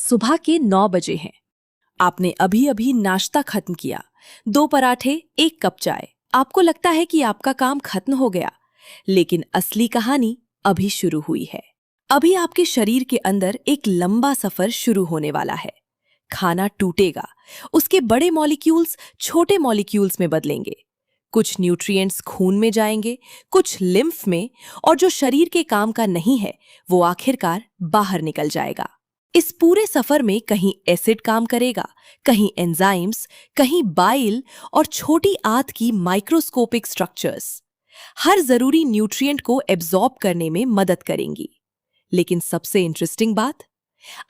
सुबह के 9 बजे हैं। आपने अभी अभी नाश्ता खत्म किया, 2 पराठे, 1 कप चाय। आपको लगता है कि आपका काम खत्म हो गया, लेकिन असली कहानी अभी शुरू हुई है। अभी आपके शरीर के अंदर एक लंबा सफर शुरू होने वाला है। खाना टूटेगा, उसके बड़े मॉलिक्यूल्स छोटे मॉलिक्यूल्स में बदलेंगे। कुछ न्यूट्रिएंट्स खून में जाएंगे, कुछ लिम्फ में, और जो शरीर के काम का नहीं है वो आखिरकार बाहर निकल जाएगा। इस पूरे सफर में कहीं एसिड काम करेगा, कहीं एंजाइम्स, कहीं बाइल और छोटी आंत की माइक्रोस्कोपिक स्ट्रक्चर्स हर जरूरी न्यूट्रिएंट को एब्जॉर्ब करने में मदद करेंगी। लेकिन सबसे इंटरेस्टिंग बात,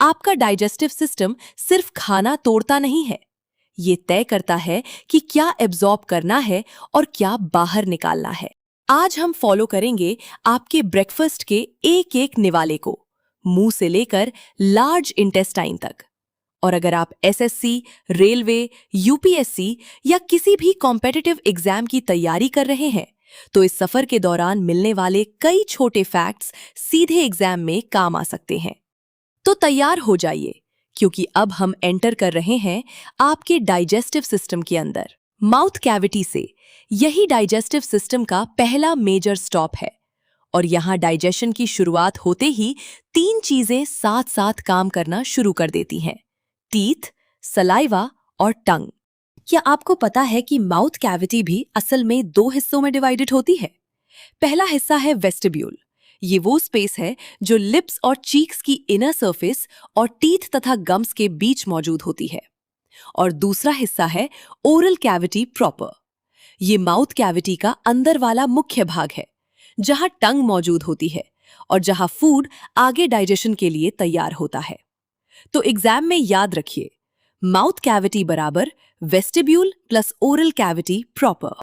आपका डाइजेस्टिव सिस्टम सिर्फ खाना तोड़ता नहीं है, ये तय करता है कि क्या एब्जॉर्ब करना है और क्या बाहर निकालना है। आज हम फॉलो करेंगे आपके ब्रेकफास्ट के एक एक निवाले को, मुंह से लेकर लार्ज इंटेस्टाइन तक। और अगर आप एसएससी, रेलवे, यूपीएससी या किसी भी कॉम्पिटिटिव एग्जाम की तैयारी कर रहे हैं, तो इस सफर के दौरान मिलने वाले कई छोटे फैक्ट्स सीधे एग्जाम में काम आ सकते हैं। तो तैयार हो जाइए, क्योंकि अब हम एंटर कर रहे हैं आपके डाइजेस्टिव सिस्टम के अंदर, माउथ कैविटी से। यही डाइजेस्टिव सिस्टम का पहला मेजर स्टॉप है, और यहाँ डाइजेशन की शुरुआत होते ही 3 चीजें साथ साथ काम करना शुरू कर देती हैं: टीथ, सलाइवा और टंग। क्या आपको पता है कि माउथ कैविटी भी असल में 2 हिस्सों में डिवाइडेड होती है? पहला हिस्सा है वेस्टिब्यूल। ये वो स्पेस है जो लिप्स और चीक्स की इनर सरफेस और टीथ तथा गम्स के बीच मौजूद होती है। और दूसरा हिस्सा है ओरल कैविटी प्रॉपर। ये माउथ कैविटी का अंदर वाला मुख्य भाग है, जहां टंग मौजूद होती है और जहां फूड आगे डाइजेशन के लिए तैयार होता है। तो एग्जाम में याद रखिए, माउथ कैविटी बराबर vestibule plus oral cavity proper.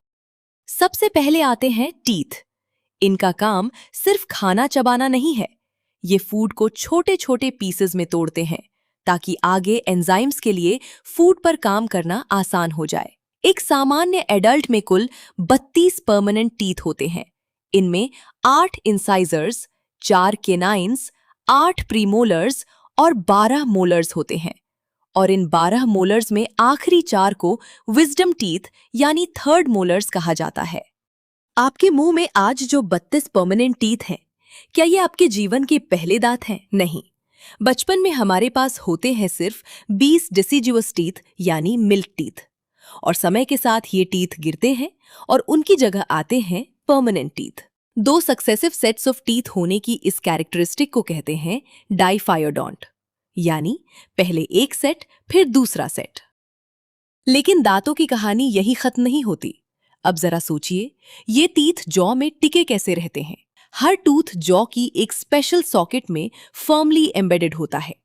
सबसे पहले आते हैं टीथ। इनका काम सिर्फ खाना चबाना नहीं है, ये फूड को छोटे छोटे पीसेस में तोड़ते हैं ताकि आगे एंजाइम्स के लिए फूड पर काम करना आसान हो जाए। एक सामान्य एडल्ट में कुल 32 परमानेंट टीथ होते हैं। इनमें 8 इंसाइजर्स, 4 केनाइन्स, 8 प्रीमोलर्स और 12 मोलर्स होते हैं। और इन 12 मोलर्स में आखिरी 4 को विजडम टीथ यानी थर्ड मोलर्स कहा जाता है। आपके मुंह में आज जो 32 परमानेंट टीथ हैं, क्या ये आपके जीवन के पहले दांत हैं? नहीं, बचपन में हमारे पास होते हैं सिर्फ 20 डिसिजुअस टीथ यानी मिल्क टीथ। और समय के साथ ये टीथ गिरते हैं और उनकी जगह आते हैं permanent teeth. 2 successive sets of teeth होने की इस कैरेक्टरिस्टिक को कहते हैं डाइफायोडोंट, यानी पहले एक सेट फिर दूसरा सेट। लेकिन दांतों की कहानी यही खत्म नहीं होती। अब जरा सोचिए, ये टीथ जॉ में टिके कैसे रहते हैं? हर टूथ जॉ की एक स्पेशल सॉकेट में फर्मली एम्बेडेड होता है।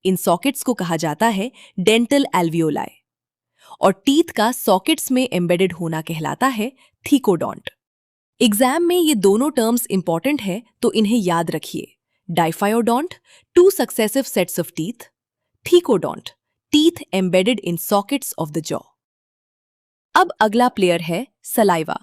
इन सॉकेट्स को कहा जाता है डेंटल एल्वियोलाई, और टीथ का सॉकेट्स में एम्बेडेड होना कहलाता है थीकोडोंट। एग्जाम में ये दोनों टर्म्स इंपॉर्टेंट है, तो इन्हें याद रखिए। Diphyodont, 2 successive sets of teeth; thecodont, teeth embedded in sockets of the jaw. अब अगला प्लेयर है सलाइवा।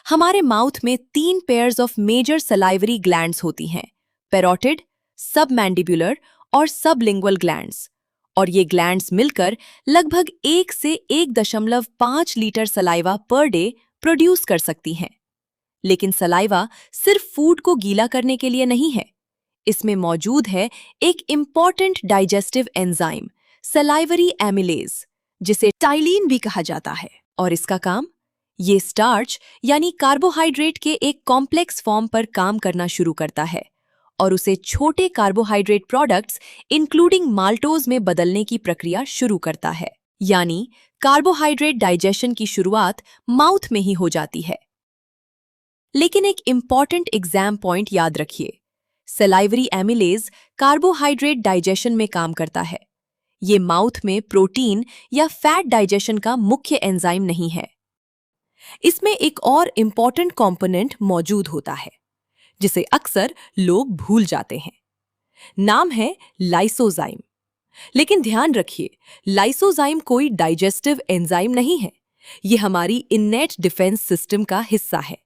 हमारे माउथ में 3 pairs of major salivary glands होती हैं: पैरोटिड, सबमैंडिबुलर और सबलिंगुअल ग्लैंड्स। और ये ग्लैंड्स मिलकर लगभग 1 से 1.5 litre saliva per day produce कर सकती हैं। लेकिन सलाइवा सिर्फ फूड को गीला करने के लिए नहीं है। इसमें मौजूद है एक important digestive enzyme, salivary amylase, जिसे टाइलिन भी कहा जाता है। और इसका काम, ये स्टार्च यानी कार्बोहाइड्रेट के एक कॉम्प्लेक्स फॉर्म पर काम करना शुरू करता है और उसे छोटे कार्बोहाइड्रेट प्रोडक्ट्स इंक्लूडिंग माल्टोज में बदलने की प्रक्रिया शुरू करता है। यानी कार्बोहाइड्रेट डाइजेशन की शुरुआत माउथ में ही हो जाती है। लेकिन एक इंपॉर्टेंट एग्जाम पॉइंट याद रखिए, सलाइवरी एमिलेज कार्बोहाइड्रेट डाइजेशन में काम करता है। ये माउथ में प्रोटीन या फैट डाइजेशन का मुख्य एंजाइम नहीं है। इसमें एक और इंपॉर्टेंट कंपोनेंट मौजूद होता है, जिसे अक्सर लोग भूल जाते हैं। नाम है लाइसोजाइम। लेकिन ध्यान रखिए, लाइसोजाइम कोई डाइजेस्टिव एंजाइम नहीं है। ये हमारी इन्नेट डिफेंस सिस्टम का हिस्सा है।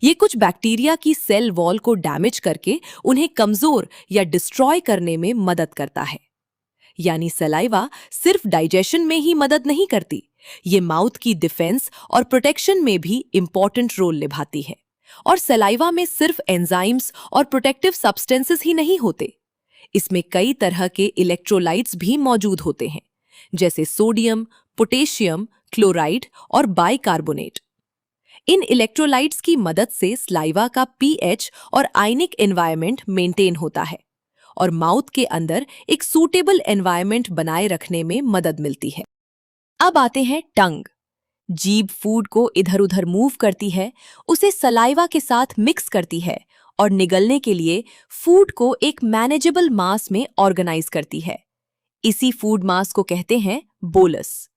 ये कुछ बैक्टीरिया की सेल वॉल को डैमेज करके उन्हें कमजोर या डिस्ट्रॉय करने में मदद करता है। यानी सलाइवा सिर्फ डाइजेशन में ही मदद नहीं करती, ये माउथ की डिफेंस और प्रोटेक्शन में भी इंपॉर्टेंट रोल निभाती है। और सलाइवा में सिर्फ एंजाइम्स और प्रोटेक्टिव सब्सटेंसेस ही नहीं होते, इसमें कई तरह के इलेक्ट्रोलाइट्स भी मौजूद होते हैं, जैसे सोडियम, पोटेशियम, क्लोराइड और बाइकार्बोनेट। इन इलेक्ट्रोलाइट्स की मदद से सलाइवा का पीएच और आयनिक एनवायरनमेंट मेंटेन होता है और माउथ के अंदर एक सूटेबल एनवायरनमेंट बनाए रखने में मदद मिलती है। अब आते हैं टंग। जीभ फूड को इधर उधर मूव करती है, उसे सलाइवा के साथ मिक्स करती है और निगलने के लिए फूड को एक मैनेजेबल मास में ऑर्गेनाइज करती है। इसी फूड मास को कहते हैं बोलस।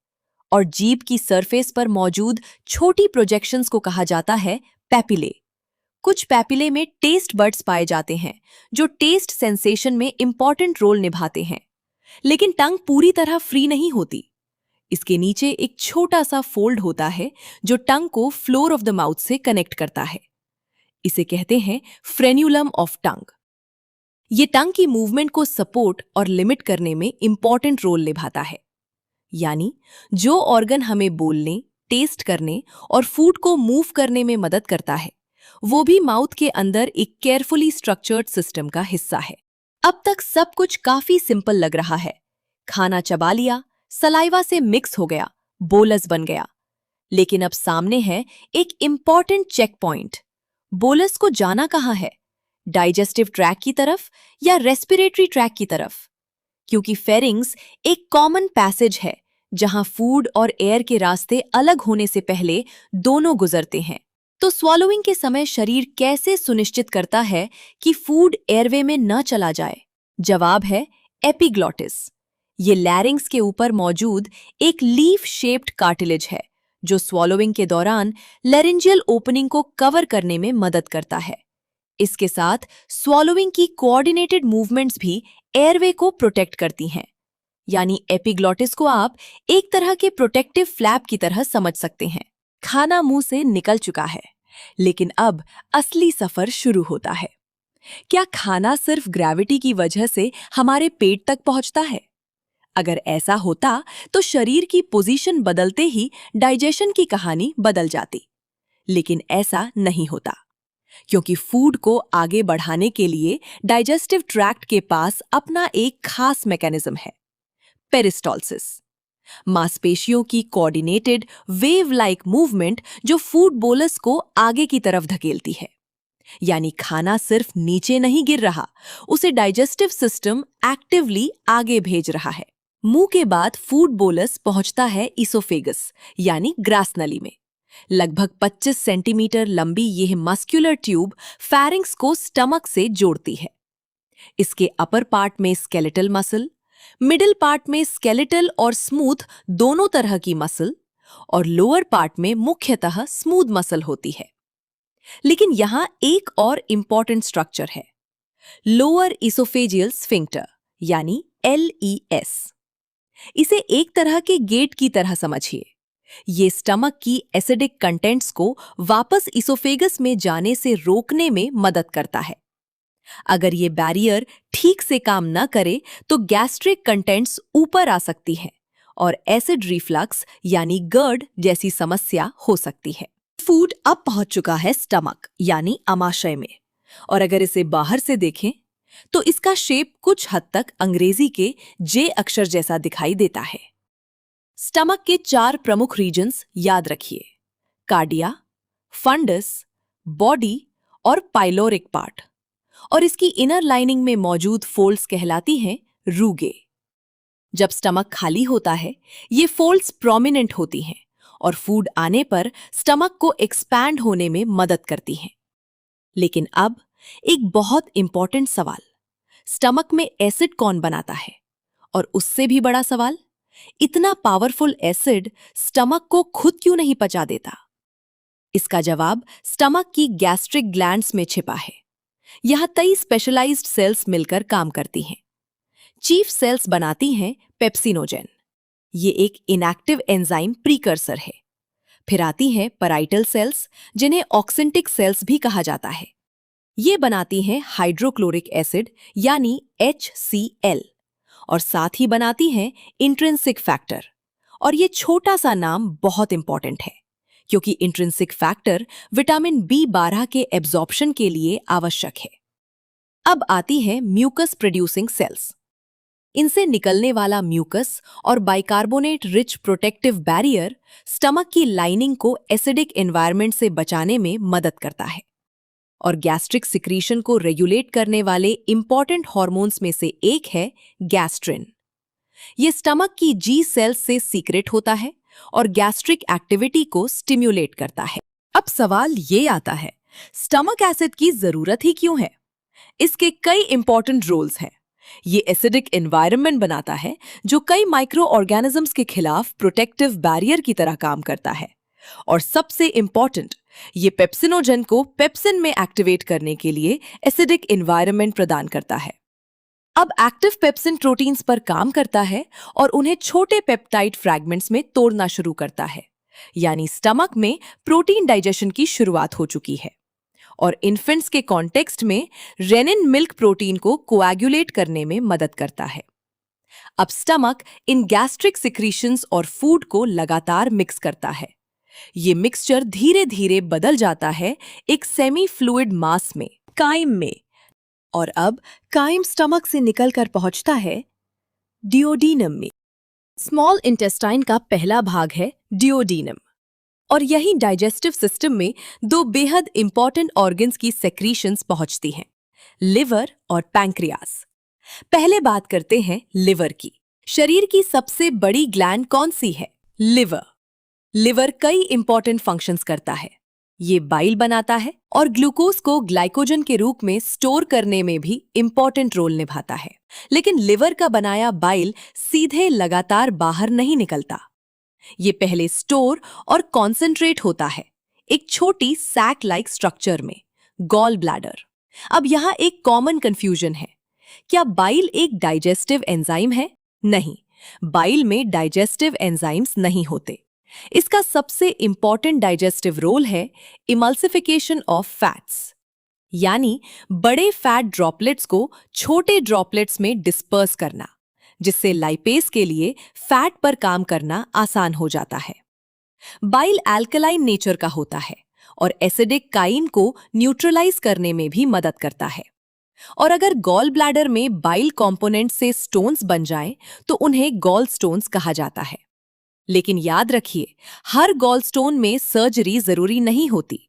और जीभ की सरफेस पर मौजूद छोटी प्रोजेक्शंस को कहा जाता है पैपिले। कुछ पैपिले में टेस्ट बड्स पाए जाते हैं जो टेस्ट सेंसेशन में इंपॉर्टेंट रोल निभाते हैं। लेकिन टंग पूरी तरह फ्री नहीं होती। इसके नीचे एक छोटा सा फोल्ड होता है जो टंग को फ्लोर ऑफ द माउथ से कनेक्ट करता है। इसे कहते हैं फ्रेन्यूलम ऑफ टंग। ये टंग की मूवमेंट को सपोर्ट और लिमिट करने में इंपॉर्टेंट रोल निभाता है। यानी जो ऑर्गन हमें बोलने, टेस्ट करने और फूड को मूव करने में मदद करता है, वो भी माउथ के अंदर एक केयरफुली स्ट्रक्चर्ड सिस्टम का हिस्सा है। अब तक सब कुछ काफी सिंपल लग रहा है। खाना चबा लिया, सलाइवा से मिक्स हो गया, बोलस बन गया। लेकिन अब सामने है एक इंपॉर्टेंट चेक पॉइंट। बोलस को जाना कहाँ है? डाइजेस्टिव ट्रैक की तरफ या रेस्पिरेटरी ट्रैक की तरफ? क्योंकि फेरिंग्स एक कॉमन पैसेज है जहां फूड और एयर के रास्ते अलग होने से पहले दोनों गुजरते हैं। तो स्वॉलोइंग के समय शरीर कैसे सुनिश्चित करता है कि फूड एयरवे में न चला जाए? जवाब है एपिग्लॉटिस। ये लैरिंग्स के ऊपर मौजूद एक लीफ शेप्ड कार्टिलेज है जो स्वॉलोइंग के दौरान लैरिंजियल ओपनिंग को कवर करने में मदद करता है। इसके साथ स्वॉलोइंग की कोऑर्डिनेटेड मूवमेंट्स भी एयरवे को प्रोटेक्ट करती हैं। यानी एपिग्लॉटिस को आप एक तरह के प्रोटेक्टिव फ्लैप की तरह समझ सकते हैं। खाना मुंह से निकल चुका है, लेकिन अब असली सफर शुरू होता है। क्या खाना सिर्फ ग्रेविटी की वजह से हमारे पेट तक पहुंचता है? अगर ऐसा होता तो शरीर की पोजीशन बदलते ही डाइजेशन की कहानी बदल जाती। लेकिन ऐसा नहीं होता, क्योंकि फूड को आगे बढ़ाने के लिए डाइजेस्टिव ट्रैक्ट के पास अपना एक खास मैकेनिज्म है, पेरिस्टॉल्सिस। मांसपेशियों की कोऑर्डिनेटेड वेव लाइक मूवमेंट जो फूड बोलस को आगे की तरफ धकेलती है। यानी खाना सिर्फ नीचे नहीं गिर रहा, उसे डाइजेस्टिव सिस्टम एक्टिवली आगे भेज रहा है। मुंह के बाद फूड बोलस पहुंचता है इसोफेगस यानी ग्रास नली में। लगभग 25 सेंटीमीटर लंबी यह मस्कुलर ट्यूब फैरिंग्स को स्टमक से जोड़ती है। इसके अपर पार्ट में स्केलेटल मसल, मिडिल पार्ट में स्केलेटल और स्मूथ दोनों तरह की मसल और लोअर पार्ट में मुख्यतः स्मूथ मसल होती है। लेकिन यहां एक और इंपॉर्टेंट स्ट्रक्चर है, लोअर इसोफेजियल स्फिंक्टर यानी LES। इसे एक तरह के गेट की तरह समझिए। ये स्टमक की एसिडिक कंटेंट्स को वापस इसोफेगस में जाने से रोकने में मदद करता है। अगर ये बैरियर ठीक से काम न करे तो गैस्ट्रिक कंटेंट्स ऊपर आ सकती हैं और एसिड रिफ्लक्स यानी GERD जैसी समस्या हो सकती है। फूड अब पहुंच चुका है स्टमक यानी अमाशय में, और अगर इसे बाहर से देखें तो इसका शेप कुछ हद तक अंग्रेजी के J अक्षर जैसा दिखाई देता है। स्टमक के 4 प्रमुख रीजन्स याद रखिए, कार्डिया, फंडस, बॉडी और पाइलोरिक पार्ट। और इसकी इनर लाइनिंग में मौजूद फोल्ड्स कहलाती हैं रूगे। जब स्टमक खाली होता है, ये फोल्ड्स प्रोमिनेंट होती हैं और फूड आने पर स्टमक को एक्सपैंड होने में मदद करती हैं। लेकिन अब एक बहुत इंपॉर्टेंट सवाल, स्टमक में एसिड कौन बनाता है? और उससे भी बड़ा सवाल, इतना पावरफुल एसिड स्टमक को खुद क्यों नहीं पचा देता? इसका जवाब स्टमक की गैस्ट्रिक ग्लैंड्स में छिपा है। यहां कई स्पेशलाइज्ड सेल्स मिलकर काम करती हैं। चीफ सेल्स बनाती हैं पेप्सिनोजेन, ये एक इनएक्टिव एंजाइम प्रीकर्सर है। फिर आती हैं पैराइटल सेल्स, जिन्हें ऑक्सिंटिक सेल्स भी कहा जाता है। ये बनाती हैं हाइड्रोक्लोरिक एसिड यानी HCl, और साथ ही बनाती हैं इंट्रिंसिक फैक्टर। और ये छोटा सा नाम बहुत इंपॉर्टेंट है क्योंकि इंट्रिंसिक फैक्टर विटामिन B12 के एब्जॉर्प्शन के लिए आवश्यक है। अब आती है म्यूकस प्रोड्यूसिंग सेल्स। इनसे निकलने वाला म्यूकस और bicarbonate rich protective barrier stomach की लाइनिंग को एसिडिक एनवायरनमेंट से बचाने में मदद करता है। और गैस्ट्रिक सिक्रीशन को रेगुलेट करने वाले इंपॉर्टेंट हार्मोन्स में से एक है गैस्ट्रिन। ये स्टमक की जी सेल्स से सीक्रेट होता है और गैस्ट्रिक एक्टिविटी को स्टिम्युलेट करता है। अब सवाल ये आता है, स्टमक एसिड की जरूरत ही क्यों है? इसके कई इंपॉर्टेंट रोल्स हैं। ये एसिडिक एनवायरनमेंट बनाता है जो कई माइक्रो ऑर्गेनिजम्स के खिलाफ प्रोटेक्टिव बैरियर की तरह काम करता है। और सबसे इंपॉर्टेंट, ये पेप्सिनोजन को पेप्सिन में एक्टिवेट करने के लिए एसिडिक एनवायरनमेंट प्रदान करता है। अब एक्टिव पेप्सिन प्रोटीन्स पर काम करता है और उन्हें छोटे पेप्टाइड फ्रैगमेंट्स में तोड़ना शुरू करता है, यानी स्टमक में प्रोटीन डाइजेशन की शुरुआत हो चुकी है। और इन्फेंट्स के कॉन्टेक्स्ट में रेनिन मिल्क प्रोटीन को कोएगुलेट करने में मदद करता है। अब स्टमक इन गैस्ट्रिक सिक्रीशंस और फूड को लगातार मिक्स करता है। ये मिक्सचर धीरे धीरे बदल जाता है एक सेमी फ्लूइड मास में, काइम में। और अब काइम स्टमक से निकलकर पहुंचता है डिओडीनम में। स्मॉल इंटेस्टाइन का पहला भाग है डिओडीनम, और यही डाइजेस्टिव सिस्टम में दो बेहद इंपॉर्टेंट ऑर्गन्स की सेक्रीशंस पहुंचती हैं, लिवर और पैंक्रियास। पहले बात करते हैं लिवर की। शरीर की सबसे बड़ी ग्लैंड कौन सी है? लिवर। लिवर कई इंपॉर्टेंट फंक्शंस करता है। ये बाइल बनाता है और ग्लूकोज को ग्लाइकोजन के रूप में स्टोर करने में भी इंपॉर्टेंट रोल निभाता है। लेकिन लिवर का बनाया बाइल सीधे लगातार बाहर नहीं निकलता। ये पहले स्टोर और कॉन्सेंट्रेट होता है एक छोटी सैक लाइक स्ट्रक्चर में, गॉल ब्लैडर। अब यहां एक कॉमन कंफ्यूजन है, क्या बाइल एक डाइजेस्टिव एंजाइम है? नहीं, बाइल में डाइजेस्टिव एंजाइम्स नहीं होते। इसका सबसे इंपॉर्टेंट डाइजेस्टिव रोल है इमल्सिफिकेशन ऑफ फैट्स, यानी बड़े फैट ड्रॉपलेट्स को छोटे ड्रॉपलेट्स में डिस्पर्स करना, जिससे लाइपेज के लिए फैट पर काम करना आसान हो जाता है। बाइल अल्कलाइन नेचर का होता है और एसिडिक काइन को न्यूट्रलाइज करने में भी मदद करता है। और अगर गॉल ब्लैडर में बाइल कंपोनेंट से स्टोन्स बन जाएं, तो उन्हें गॉल स्टोन्स कहा जाता है। लेकिन याद रखिए, हर गॉल स्टोन में सर्जरी जरूरी नहीं होती।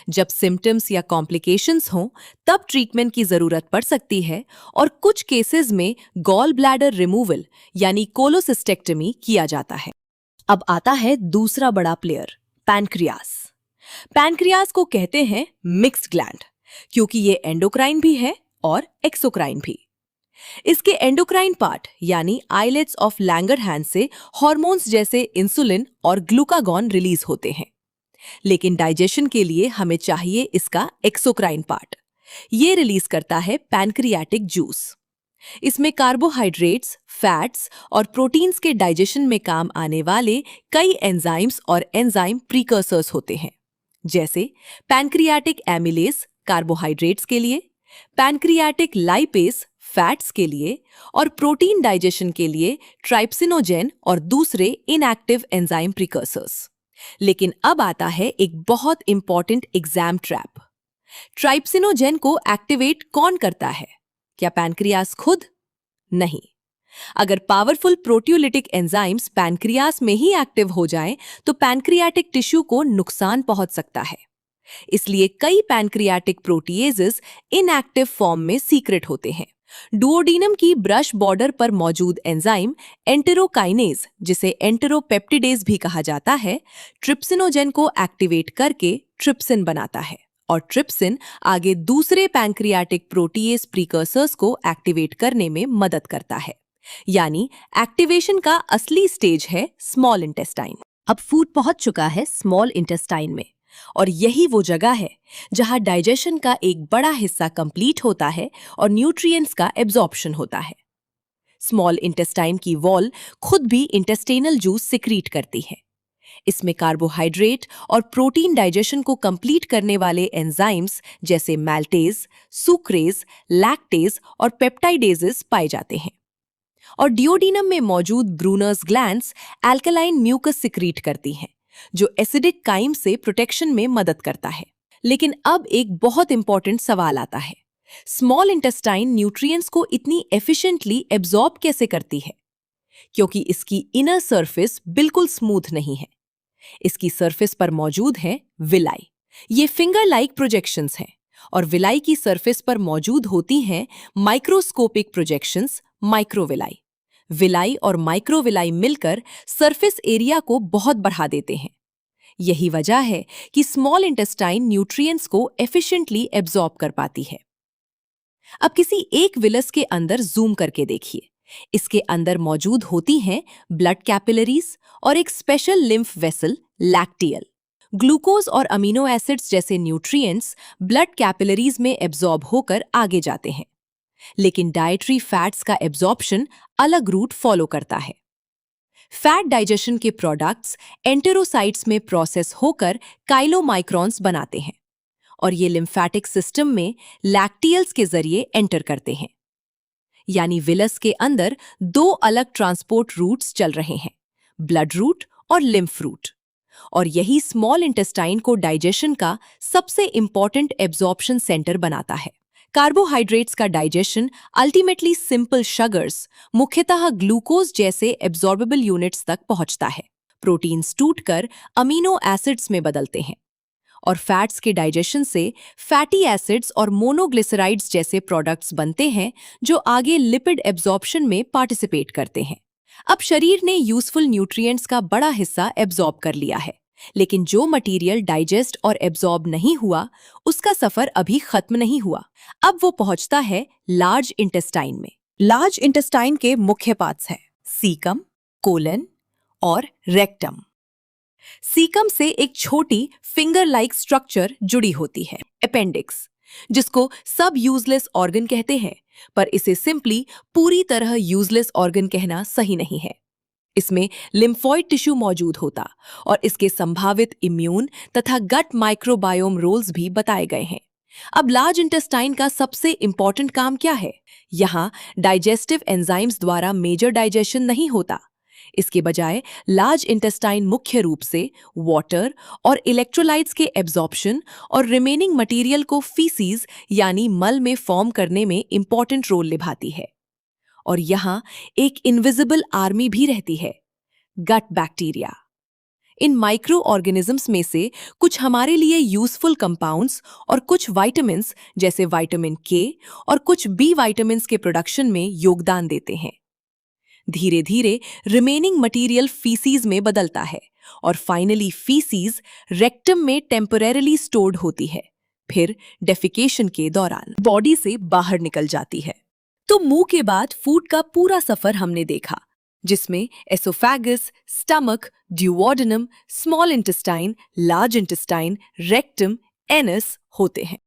जब सिम्टम्स या कॉम्प्लिकेशंस हों, तब ट्रीटमेंट की जरूरत पड़ सकती है और कुछ केसेस में गॉल ब्लैडर रिमूवल यानी कोलोसिस्टेक्टमी किया जाता है। अब आता है दूसरा बड़ा प्लेयर, पैनक्रियास। पैनक्रियास को कहते हैं मिक्स्ड ग्लैंड क्योंकि ये एंडोक्राइन भी है और एक्सोक्राइन भी। इसके एंडोक्राइन पार्ट यानी आइलेट्स ऑफ लैंगरहैंस से हार्मोन्स जैसे इंसुलिन और ग्लूकागॉन रिलीज होते हैं। लेकिन डाइजेशन के लिए हमें चाहिए इसका एक्सोक्राइन पार्ट। ये रिलीज करता है पैनक्रियाटिक जूस। इसमें कार्बोहाइड्रेट्स, फैट्स और प्रोटीन्स के डाइजेशन में काम आने वाले कई एंजाइम्स और एंजाइम प्रीकर्सर्स होते हैं, जैसे पैनक्रियाटिक एमिलेस कार्बोहाइड्रेट्स के लिए, पैनक्रियाटिक लाइपेस फैट्स के लिए और प्रोटीन डाइजेशन के लिए ट्राइप्सिनोजेन और दूसरे इनएक्टिव एंजाइम प्रीकर्सर्स। लेकिन अब आता है एक बहुत इंपॉर्टेंट एग्जाम ट्रैप। ट्राइप्सिनोजेन को एक्टिवेट कौन करता है? क्या पैनक्रियास खुद? नहीं। अगर पावरफुल प्रोटियोलिटिक एंजाइम्स पैनक्रियास में ही एक्टिव हो जाएं, तो पैनक्रियाटिक टिश्यू को नुकसान पहुंच सकता है। इसलिए कई पैनक्रियाटिक प्रोटीएजेस इनएक्टिव फॉर्म में सीक्रेट होते हैं। डुओडीनम की ब्रश बॉर्डर पर मौजूद एंजाइम एंटेरोकाइनेज, जिसे एंटेरोपेप्टिडेज भी कहा जाता है, ट्रिप्सिनोजेन को एक्टिवेट करके ट्रिप्सिन बनाता है और ट्रिप्सिन आगे दूसरे पैनक्रियाटिक प्रोटीएज प्रीकर्सर्स को एक्टिवेट करने में मदद करता है। यानी एक्टिवेशन का असली स्टेज है स्मॉल इंटेस्टाइन। अब फूड पहुंच चुका है स्मॉल इंटेस्टाइन में और यही वो जगह है जहां डाइजेशन का एक बड़ा हिस्सा कंप्लीट होता है और न्यूट्रिएंट्स का एब्जॉर्प्शन होता है। स्मॉल इंटेस्टाइन की वॉल खुद भी इंटेस्टाइनल जूस सिक्रीट करती है। इसमें कार्बोहाइड्रेट और प्रोटीन डाइजेशन को कंप्लीट करने वाले एंजाइम्स जैसे मैल्टेज, सुक्रेज, लैक्टेज और पेप्टाइडेजेस पाए जाते हैं। और डिओडिनम में मौजूद Brunner's glands alkaline mucus secrete करती हैं, जो एसिडिक काइम से प्रोटेक्शन में मदद करता है। लेकिन अब एक बहुत इंपॉर्टेंट सवाल आता है, स्मॉल इंटेस्टाइन न्यूट्रिएंट्स को इतनी एफिशिएंटली एब्जॉर्ब कैसे करती है? क्योंकि इसकी इनर सरफेस बिल्कुल स्मूथ नहीं है। इसकी सरफेस पर मौजूद है विलाई। ये फिंगर लाइक प्रोजेक्शंस हैं और विलाई की सरफेस पर मौजूद होती हैं माइक्रोस्कोपिक प्रोजेक्शंस, माइक्रोविलाई। विलाई और माइक्रोविलाई मिलकर सरफेस एरिया को बहुत बढ़ा देते हैं। यही वजह है कि स्मॉल इंटेस्टाइन न्यूट्रिएंट्स को एफिशिएंटली एब्जॉर्ब कर पाती है। अब किसी एक विलस के अंदर जूम करके देखिए। इसके अंदर मौजूद होती हैं ब्लड कैपिलरीज और एक special lymph vessel lacteal. Glucose और अमीनो एसिड्स जैसे न्यूट्रिएंट्स ब्लड कैपिलरीज में एब्जॉर्ब होकर आगे जाते हैं, लेकिन डाइटरी फैट्स का एब्जॉर्प्शन अलग रूट फॉलो करता है। फैट डाइजेशन के प्रोडक्ट्स एंटेरोसाइट्स में प्रोसेस होकर काइलोमाइक्रॉन्स बनाते हैं और ये लिम्फेटिक सिस्टम में लैक्टियल्स के जरिए एंटर करते हैं। यानी विलस के अंदर दो अलग ट्रांसपोर्ट रूट्स चल रहे हैं, ब्लड रूट और लिम्फ रूट। और यही स्मॉल इंटेस्टाइन को डाइजेशन का सबसे इंपॉर्टेंट एब्जॉर्प्शन सेंटर बनाता है। कार्बोहाइड्रेट्स का डाइजेशन अल्टीमेटली सिंपल शुगर्स, मुख्यतः ग्लूकोज जैसे एब्जॉर्बेबल यूनिट्स तक पहुंचता है। प्रोटीन्स टूटकर अमीनो एसिड्स में बदलते हैं और फैट्स के डाइजेशन से फैटी एसिड्स और मोनोग्लिसराइड्स जैसे प्रोडक्ट्स बनते हैं, जो आगे लिपिड एब्जॉर्प्शन में पार्टिसिपेट करते हैं। अब शरीर ने यूजफुल न्यूट्रिएंट्स का बड़ा हिस्सा एब्जॉर्ब कर लिया है, लेकिन जो मटेरियल डाइजेस्ट और एब्जॉर्ब नहीं हुआ, उसका सफर अभी खत्म नहीं हुआ। अब वो पहुंचता है लार्ज इंटेस्टाइन में। लार्ज इंटेस्टाइन के मुख्य पार्ट्स हैं सीकम, कोलन और रेक्टम। सीकम से एक छोटी फिंगर लाइक स्ट्रक्चर जुड़ी होती है, अपेंडिक्स, जिसको सब यूजलेस ऑर्गन कहते हैं, पर इसे सिंपली पूरी तरह यूजलेस ऑर्गन कहना सही नहीं है। इसमें लिम्फॉइड टिश्यू मौजूद होता और इसके संभावित इम्यून तथा गट माइक्रोबायोम रोल्स भी बताए गए हैं। अब लार्ज इंटेस्टाइन का सबसे इंपॉर्टेंट काम क्या है? यहाँ डाइजेस्टिव एंजाइम्स द्वारा मेजर डाइजेशन नहीं होता। इसके बजाय लार्ज इंटेस्टाइन मुख्य रूप से वाटर और इलेक्ट्रोलाइट्स के एब्जॉर्प्शन और रिमेनिंग मटेरियल को फीसीज यानी मल में फॉर्म करने में इंपॉर्टेंट रोल निभाती है। और यहाँ एक इनविजिबल आर्मी भी रहती है, गट बैक्टीरिया। इन माइक्रो ऑर्गेनिजम्स में से कुछ हमारे लिए यूजफुल कंपाउंड्स और कुछ विटामिन्स जैसे विटामिन के और कुछ बी विटामिन्स के प्रोडक्शन में योगदान देते हैं। धीरे धीरे रिमेनिंग मटेरियल फीसीज में बदलता है और फाइनली फीसीज रेक्टम में टेम्परेरीली स्टोर्ड होती है, फिर डेफिकेशन के दौरान बॉडी से बाहर निकल जाती है। तो मुंह के बाद फूड का पूरा सफर हमने देखा, जिसमें oesophagus, stomach, duodenum, small intestine, large intestine, rectum, anus होते हैं।